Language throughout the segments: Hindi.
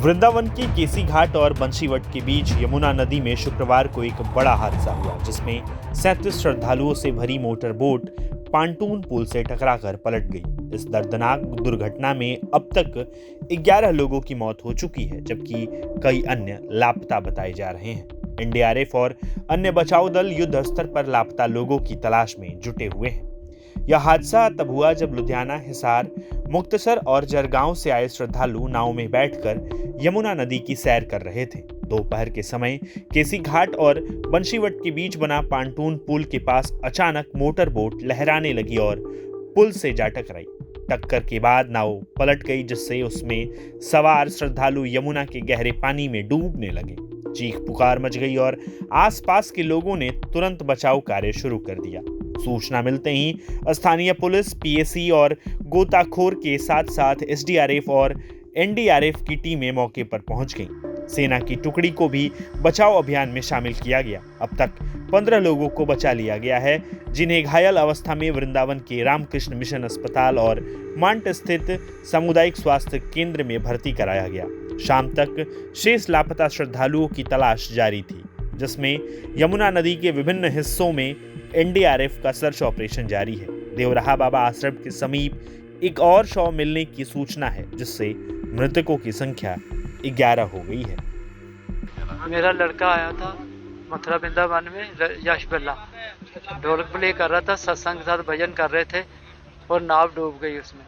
वृंदावन के केसी घाट और बंशीवट के बीच यमुना नदी में शुक्रवार को एक बड़ा हादसा हुआ, जिसमें 37 श्रद्धालुओं से भरी मोटर बोट पांटून पुल से टकराकर पलट गई। इस दर्दनाक दुर्घटना में अब तक 11 लोगों की मौत हो चुकी है, जबकि कई अन्य लापता बताए जा रहे हैं। एनडीआरएफ और अन्य बचाव दल युद्ध स्तर पर लापता लोगों की तलाश में जुटे हुए हैं। यह हादसा तब हुआ जब लुधियाना, हिसार, मुक्तसर और जरगांव से आए श्रद्धालु नाव में बैठकर यमुना नदी की सैर कर रहे थे। दोपहर के समय केसी घाट और बंशीवट के बीच बना पांटून पुल के पास अचानक मोटर बोट लहराने लगी और पुल से जा टकराई। टक्कर के बाद नाव पलट गई, जिससे उसमें सवार श्रद्धालु यमुना के गहरे पानी में डूबने लगे। चीख पुकार मच गई और आसपास के लोगों ने तुरंत बचाव कार्य शुरू कर दिया। सूचना मिलते ही स्थानीय पुलिस, पीएसी और गोताखोर के साथ साथ एसडीआरएफ और एनडीआरएफ की टीमें मौके पर पहुंच गईं। सेना की टुकड़ी को भी बचाव अभियान में शामिल किया गया। अब तक 15 लोगों को बचा लिया गया है, जिन्हें घायल अवस्था में वृंदावन के रामकृष्ण मिशन अस्पताल और मांट स्थित सामुदायिक स्वास्थ्य केंद्र में भर्ती कराया गया। शाम तक शेष लापता श्रद्धालुओं की तलाश जारी थी, जिसमें यमुना नदी के विभिन्न हिस्सों में एनडीआरएफ का सर्च ऑपरेशन जारी है। देवराहा बाबा आश्रम के समीप एक और शव मिलने की सूचना है, जिससे मृतकों की संख्या 11 हो गई है। मेरा लड़का आया था मथुरा वृंदावन में, यश बिल्ला ढोलक प्ले कर रहा था, सत्संग के साथ भजन कर रहे थे और नाव डूब गई उसमें।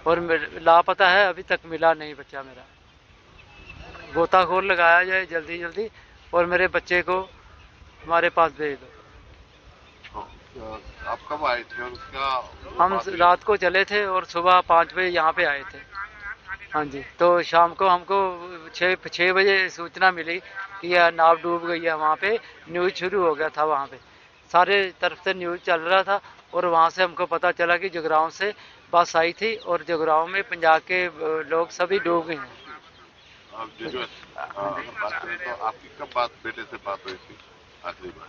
और लापता है, अभी तक मिला नहीं बच्चा मेरा। गोताखोर लगाया जाए जल्दी जल्दी और मेरे बच्चे को हमारे पास भेज दो। आप कब आए थे और उसका? हम रात को चले थे और सुबह 5 बजे यहाँ पे आए थे। हाँ जी, तो शाम को हमको 6 बजे सूचना मिली कि यह नाव डूब गई है। वहाँ पे न्यूज़ शुरू हो गया था, वहाँ पे सारे तरफ से न्यूज़ चल रहा था और वहाँ से हमको पता चला कि जगरांव से बस आई थी और जगरांव में पंजाब के लोग सभी डूब गए हैं। तो आपकी कब बेटे से बात हुई थी आखिरी बार?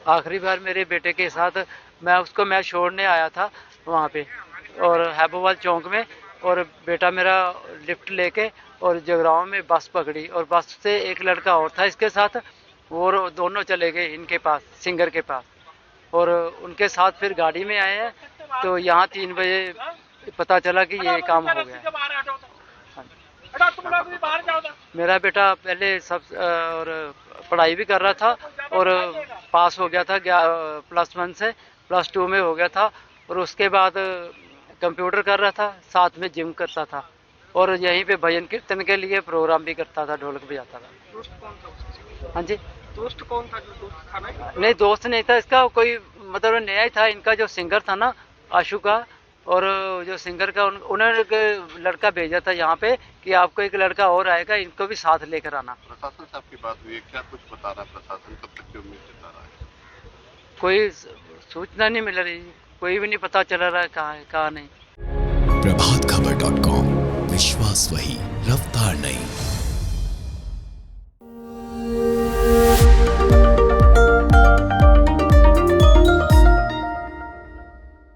आखिरी बार मेरे बेटे के साथ मैं छोड़ने आया था वहाँ पे और हैबोवाल चौक में, और बेटा मेरा लिफ्ट लेके और जगरांव में बस पकड़ी और बस से एक लड़का और था इसके साथ, वो दोनों चले गए इनके पास, सिंगर के पास, और उनके साथ फिर गाड़ी में आए हैं। तो यहाँ 3 बजे पता चला कि ये काम हो गया। मेरा बेटा पहले सब और पढ़ाई भी कर रहा था और पास हो गया था, +1 से +2 में हो गया था, और उसके बाद कंप्यूटर कर रहा था, साथ में जिम करता था और यहीं पे भजन कीर्तन के लिए प्रोग्राम भी करता था, ढोलक बजाता था। दोस्त कौन था उसका? हाँ जी, दोस्त कौन था? जो दोस्त था ना? नहीं, दोस्त नहीं था इसका, कोई मतलब नया ही था। इनका जो सिंगर था ना, आशु का, और जो सिंगर का उन्होंने एक लड़का भेजा था यहाँ पे कि आपको एक लड़का और आएगा, इनको भी साथ लेकर आना। प्रशासन से आपकी बात हुई है? क्या कुछ बता रहा है प्रशासन? कब तक की उम्मीद जता रहा है? कोई सूचना नहीं मिल रही, कोई भी नहीं पता चल रहा है कहाँ है कहाँ नहीं। प्रभातखबर.com, विश्वास वही, रफ्तार नहीं।